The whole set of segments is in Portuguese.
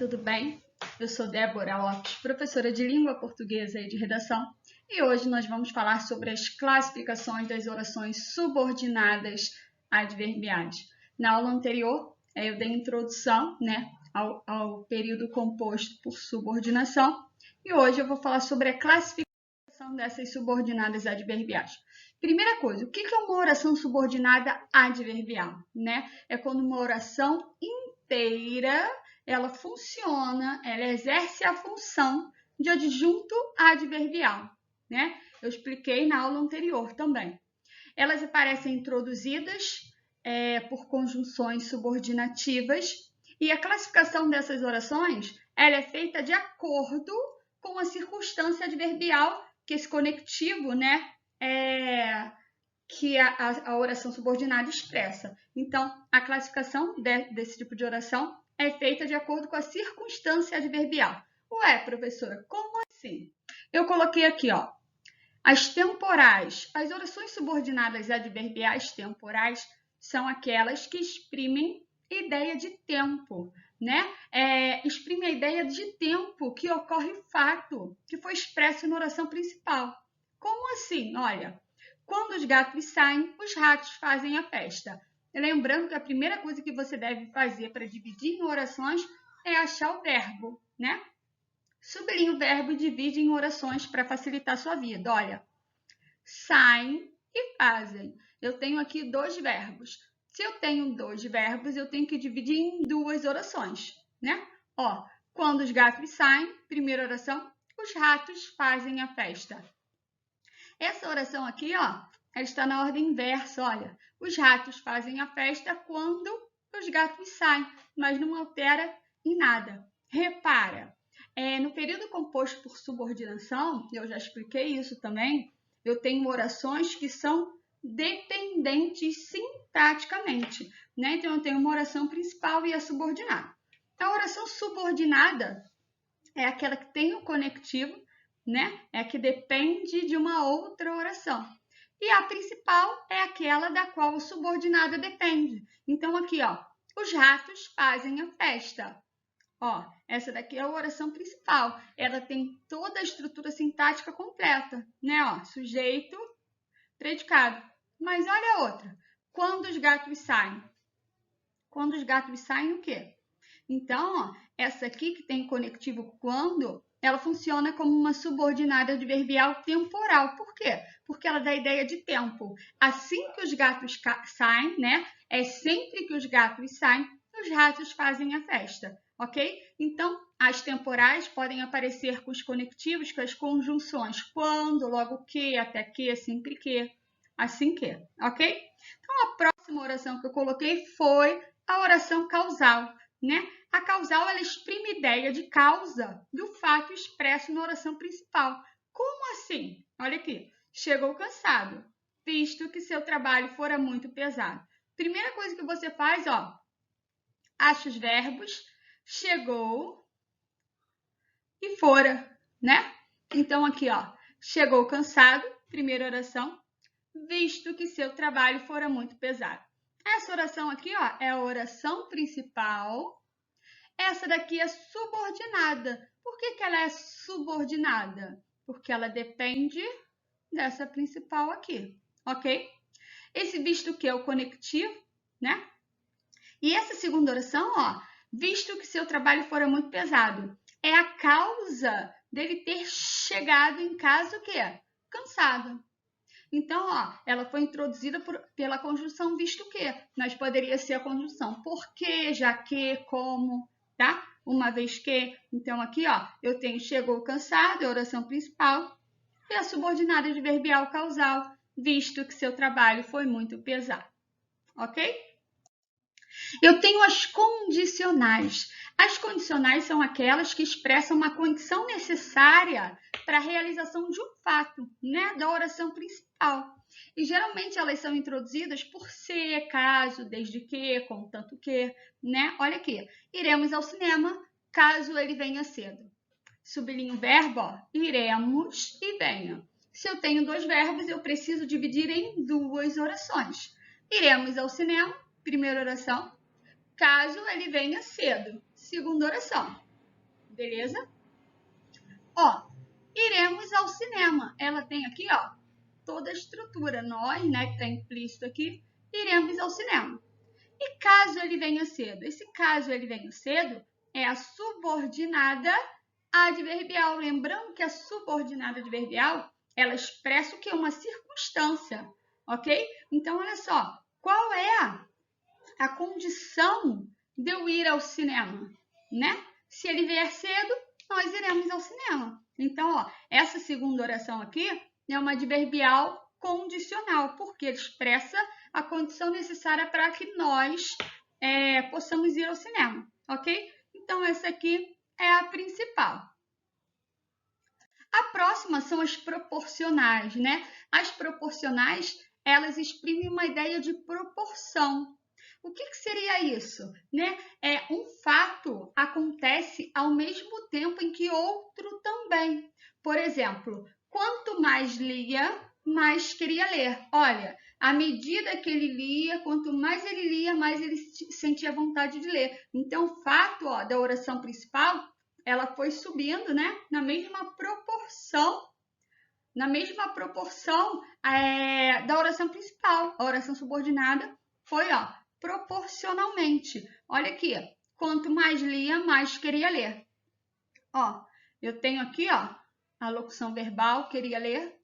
tudo bem? Eu sou Débora Lopes, professora de língua portuguesa e de redação, e hoje nós vamos falar sobre as classificações das orações subordinadas adverbiais. Na aula anterior, eu dei introdução, ao período composto por subordinação, e hoje eu vou falar sobre a classificação dessas subordinadas adverbiais. Primeira coisa, o que é uma oração subordinada adverbial? É quando uma oração inteira ela funciona, ela exerce a função de adjunto adverbial, Eu expliquei na aula anterior também. Elas aparecem introduzidas por conjunções subordinativas e a classificação dessas orações ela é feita de acordo com a circunstância adverbial que esse conectivo, que a oração subordinada expressa. Então, a classificação desse tipo de oração é feita de acordo com a circunstância adverbial. Ué, professora, como assim? Eu coloquei aqui, as temporais. As orações subordinadas adverbiais temporais são aquelas que exprimem ideia de tempo, exprimem a ideia de tempo que ocorre fato, que foi expresso na oração principal. Como assim? Olha, quando os gatos saem, os ratos fazem a festa. Lembrando que a primeira coisa que você deve fazer para dividir em orações é achar o verbo, Sublinhe o verbo e divide em orações para facilitar a sua vida. Olha, saem e fazem. Eu tenho aqui dois verbos. Se eu tenho dois verbos, eu tenho que dividir em duas orações, quando os gatos saem, primeira oração, os ratos fazem a festa. Essa oração aqui, ela está na ordem inversa, olha. Os ratos fazem a festa quando os gatos saem, mas não altera em nada. Repara, no período composto por subordinação, eu já expliquei isso também, eu tenho orações que são dependentes sintaticamente, Então, eu tenho uma oração principal e a subordinada. A oração subordinada é aquela que tem o conectivo, É que depende de uma outra oração. E a principal é aquela da qual o subordinado depende. Então, aqui, os ratos fazem a festa. Essa daqui é a oração principal. Ela tem toda a estrutura sintática completa, Sujeito, predicado. Mas olha a outra. Quando os gatos saem. Quando os gatos saem, o quê? Então, essa aqui que tem conectivo quando, ela funciona como uma subordinada adverbial temporal. Por quê? Porque ela dá a ideia de tempo. Assim que os gatos saem, É sempre que os gatos saem, os ratos fazem a festa, ok? Então, as temporais podem aparecer com os conectivos, com as conjunções quando, logo que, até que, sempre que, assim que, ok? Então, a próxima oração que eu coloquei foi a oração causal, A causal, ela exprime a ideia de causa do fato expresso na oração principal. Como assim? Olha aqui. Chegou cansado, visto que seu trabalho fora muito pesado. Primeira coisa que você faz, acha os verbos, chegou e fora, Então, aqui, chegou cansado, primeira oração, visto que seu trabalho fora muito pesado. Essa oração aqui, é a oração principal. Essa daqui é subordinada. Por que ela é subordinada? Porque ela depende dessa principal aqui, ok? Esse visto que é o conectivo, E essa segunda oração, visto que seu trabalho fora muito pesado, é a causa dele ter chegado em casa o quê? Cansado. Então, ela foi introduzida pela conjunção visto que, mas poderia ser a conjunção porque, já que, como, Uma vez que, então aqui, eu tenho chegou cansado, é a oração principal, e a subordinada adverbial causal, visto que seu trabalho foi muito pesado, ok? Eu tenho as condicionais. As condicionais são aquelas que expressam uma condição necessária para a realização de um fato, da oração principal. E geralmente elas são introduzidas por se, caso, desde que, contanto que, Olha aqui. Iremos ao cinema caso ele venha cedo. Sublinho o verbo, iremos e venha. Se eu tenho dois verbos, eu preciso dividir em duas orações. Iremos ao cinema, primeira oração, caso ele venha cedo, segunda oração. beleza? Ó, iremos ao cinema. Ela tem aqui, ó, toda a estrutura. Nós, né, que está implícito aqui, iremos ao cinema. E caso ele venha cedo? Esse caso ele venha cedo é a subordinada adverbial. Lembrando que a subordinada adverbial, ela expressa o que? Uma circunstância, ok? Então, olha só, qual é a condição de eu ir ao cinema, né? Se ele vier cedo, nós iremos ao cinema. Então, ó, essa segunda oração aqui é uma adverbial condicional, porque ele expressa a condição necessária para que nós possamos ir ao cinema, ok? Então, essa aqui é a principal. A próxima são as proporcionais, né? As proporcionais, elas exprimem uma ideia de proporção. O que seria isso? Né? Um fato acontece ao mesmo tempo em que outro também. Por exemplo, quanto mais lia, mais queria ler. Olha, à medida que ele lia, quanto mais ele lia, mais ele sentia vontade de ler. Então, o fato da oração principal, ela foi subindo, né? Na mesma proporção da oração principal. A oração subordinada foi, proporcionalmente. Olha aqui, quanto mais lia, mais queria ler. Ó, eu tenho aqui, ó, a locução verbal, queria ler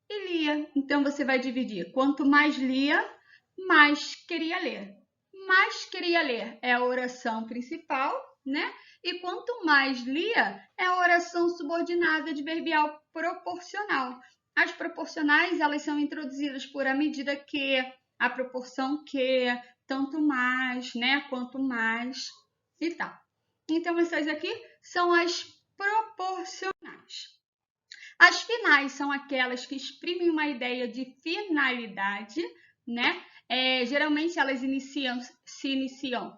e lia. Então, você vai dividir. Quanto mais lia, mais queria ler. Mais queria ler é a oração principal, né? E quanto mais lia, é a oração subordinada adverbial proporcional. As proporcionais, elas são introduzidas por a medida que, a proporção que, tanto mais, né? Quanto mais e tal. Então, essas aqui são as proporcionais. As finais são aquelas que exprimem uma ideia de finalidade, né? Geralmente elas se iniciam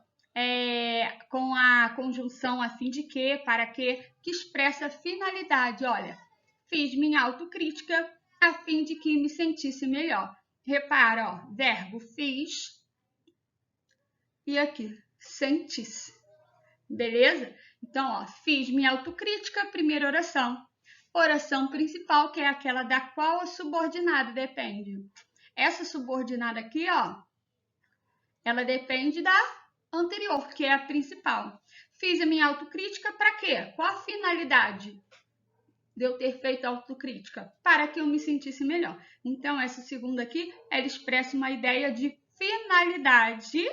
com a conjunção a fim de que, para que expressa finalidade. Olha, fiz minha autocrítica a fim de que me sentisse melhor. Repara, ó, verbo fiz e aqui, sentisse. Beleza? Então, ó, fiz minha autocrítica, primeira oração. Oração principal, que é aquela da qual a subordinada depende. Essa subordinada aqui, ó, ela depende da anterior, que é a principal. Fiz a minha autocrítica para quê? Qual a finalidade de eu ter feito a autocrítica? Para que eu me sentisse melhor. Então, essa segunda aqui, ela expressa uma ideia de finalidade,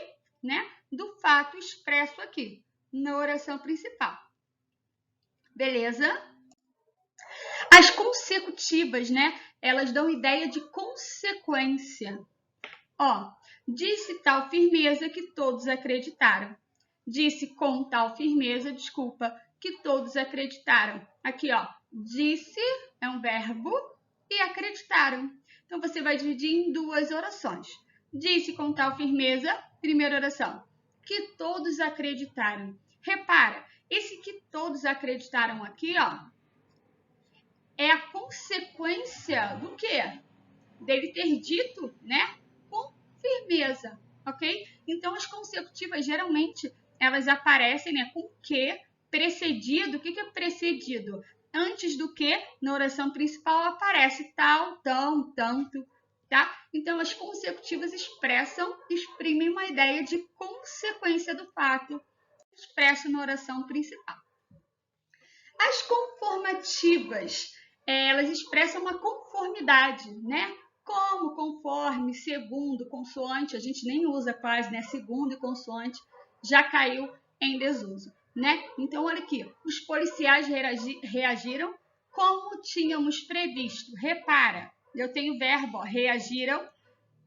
né, do fato expresso aqui, na oração principal. Beleza? As consecutivas, né, elas dão ideia de consequência. Ó, disse tal firmeza que todos acreditaram. Disse com tal firmeza, que todos acreditaram. Aqui, ó, disse é um verbo e acreditaram. Então, você vai dividir em duas orações. Disse com tal firmeza, primeira oração, que todos acreditaram. Repara, esse que todos acreditaram aqui, ó, é a consequência do quê? Dele ter dito, né, com firmeza, ok? Então, as consecutivas, geralmente, elas aparecem, né, com que precedido. O que é precedido? Antes do que, na oração principal, aparece tal, tão, tanto, tá? Então, as consecutivas exprimem uma ideia de consequência do fato expresso na oração principal. As conformativas, elas expressam uma conformidade, né? Como, conforme, segundo, consoante, a gente nem usa quase, né? Segundo e consoante já caiu em desuso, né? Então, olha aqui, os policiais reagiram como tínhamos previsto. Repara, eu tenho verbo, ó, reagiram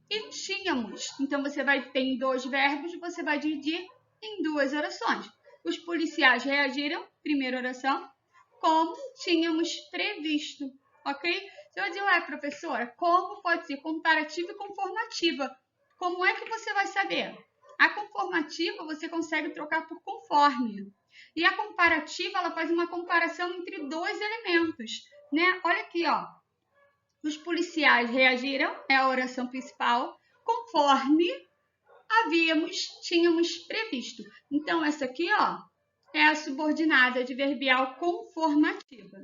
e tínhamos. Então, você vai ter dois verbos, você vai dividir em duas orações. Os policiais reagiram, primeira oração, como tínhamos previsto, ok? Você vai dizer, ué, professora, como pode ser comparativa e conformativa? Como é que você vai saber? A conformativa você consegue trocar por conforme. E a comparativa, ela faz uma comparação entre dois elementos, né? Olha aqui, ó. Os policiais reagiram, é a oração principal, conforme tínhamos previsto. Então, essa aqui, ó, é a subordinada adverbial conformativa.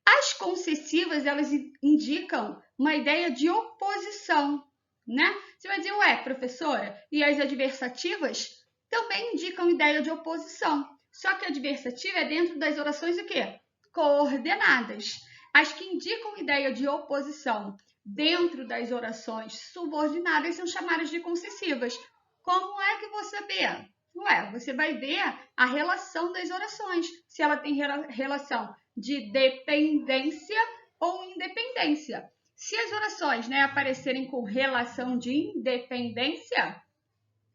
As concessivas, elas indicam uma ideia de oposição, né? Você vai dizer, ué, professora, e as adversativas também indicam ideia de oposição. Só que a adversativa é dentro das orações o quê? Coordenadas. As que indicam ideia de oposição dentro das orações subordinadas são chamadas de concessivas. Como é que você vê? Ué, você vai ver a relação das orações, se ela tem relação de dependência ou independência. Se as orações, né, aparecerem com relação de independência,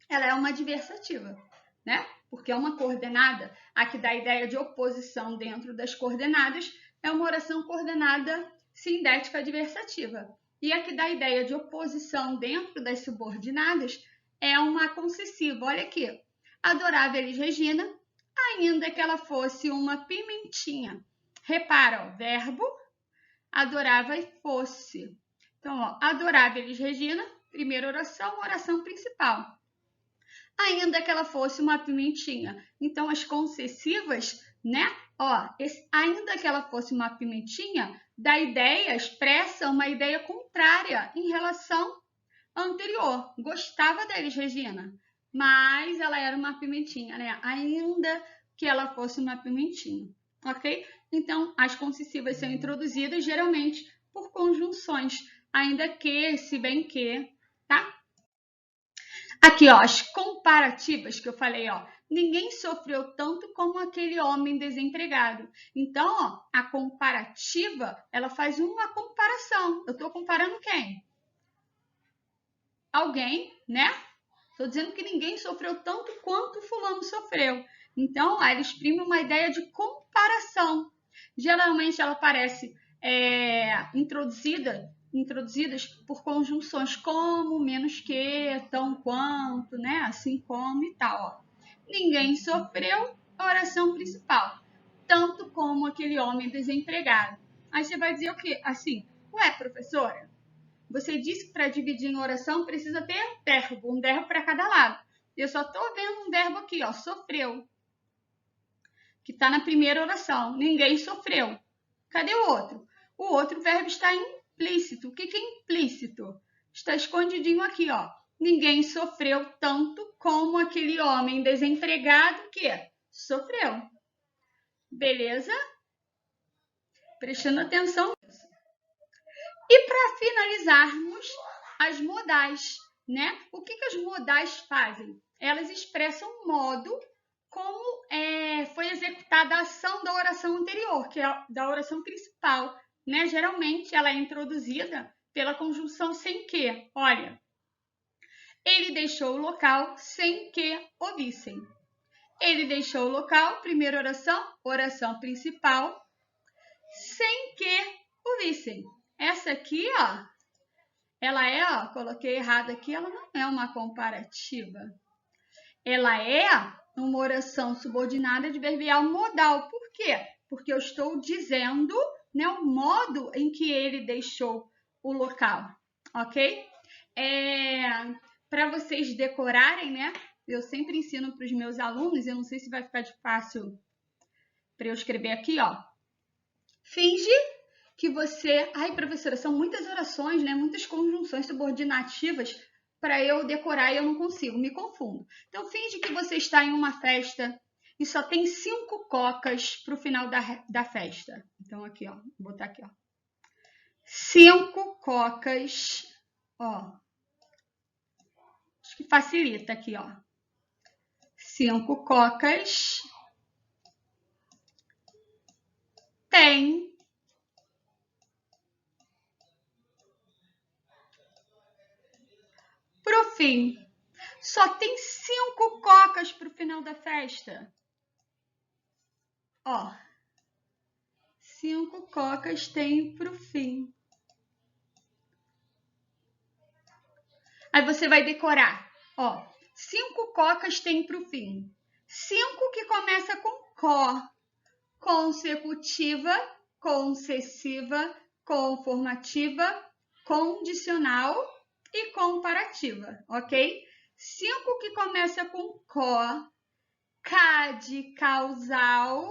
ela é uma adversativa, né? Porque é uma coordenada. A que dá a ideia de oposição dentro das coordenadas é uma oração coordenada sindética adversativa. E a que dá a ideia de oposição dentro das subordinadas é uma concessiva. Olha aqui. Adorava Elis Regina, ainda que ela fosse uma pimentinha. Repara, ó, verbo, adorava e fosse. Então, ó, adorava Elis Regina, primeira oração, oração principal. Ainda que ela fosse uma pimentinha. Então, as concessivas, né? Ó, ainda que ela fosse uma pimentinha, dá ideia, expressa uma ideia contrária em relação à anterior. Gostava da Elis Regina, mas ela era uma pimentinha, né? Ainda que ela fosse uma pimentinha, ok? Então, as concessivas são introduzidas geralmente por conjunções, ainda que, se bem que, tá? Aqui, ó, as comparativas que eu falei, ó. Ninguém sofreu tanto como aquele homem desempregado. Então, ó, a comparativa, ela faz uma comparação. Eu estou comparando quem? Alguém, né? Estou dizendo que ninguém sofreu tanto quanto fulano sofreu. Então, ela exprime uma ideia de comparação. Geralmente, ela aparece introduzidas por conjunções como, menos que, tão quanto, né? Assim como e tal. Ó. Ninguém sofreu, a oração principal. Tanto como aquele homem desempregado. Aí você vai dizer o quê? Assim, ué, professora, você disse que para dividir em oração precisa ter um verbo para cada lado. Eu só estou vendo um verbo aqui, ó, sofreu, que está na primeira oração. Ninguém sofreu. Cadê o outro? O outro verbo está implícito. O que é implícito? Está escondidinho aqui, ó. Ninguém sofreu tanto como aquele homem desempregado que sofreu. Beleza? Prestando atenção nisso. E para finalizarmos, as modais, né? O que as modais fazem? Elas expressam o modo como foi executada a ação da oração anterior, que é da oração principal, né? Geralmente ela é introduzida pela conjunção sem que. Olha, ele deixou o local sem que o vissem. Ele deixou o local, primeira oração, oração principal, sem que o vissem. Essa aqui, ó, ela é, ó, coloquei errado aqui, ela não é uma comparativa. Ela é uma oração subordinada adverbial modal. Por quê? Porque eu estou dizendo, né, o modo em que ele deixou o local, ok? Para vocês decorarem, né? Eu sempre ensino para os meus alunos, eu não sei se vai ficar de fácil para eu escrever aqui, ó. Finge que você... Ai, professora, são muitas orações, né? Muitas conjunções subordinativas para eu decorar e eu não consigo, me confundo. Então, finge que você está em uma festa e só tem 5 cocas para o final da festa. Então, aqui, ó, vou botar aqui, ó. 5 cocas, ó. Acho que facilita aqui, ó. 5 cocas tem pro fim. Só tem 5 cocas pro final da festa. Ó, 5 cocas tem pro fim. Aí você vai decorar. Ó, 5 cocas tem pro fim. 5 que começa com có. Consecutiva, concessiva, conformativa, condicional e comparativa, ok? 5 que começa com có Ca de causal,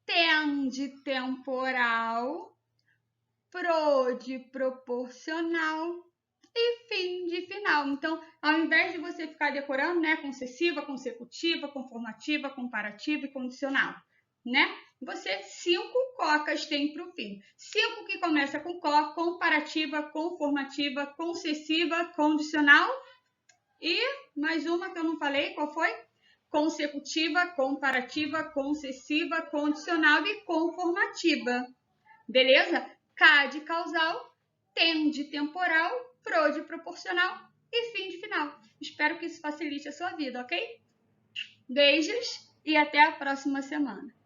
tem de temporal, pro de proporcional e fim de final. Então, ao invés de você ficar decorando, né, concessiva, consecutiva, conformativa, comparativa e condicional, né? Você 5 cocas tem para o fim. 5 que começa com co, comparativa, conformativa, concessiva, condicional e mais uma que eu não falei, qual foi? Consecutiva, comparativa, concessiva, condicional e conformativa. Beleza? Ca de causal, tem de temporal, pro de proporcional e fim de final. Espero que isso facilite a sua vida, ok? Beijos e até a próxima semana.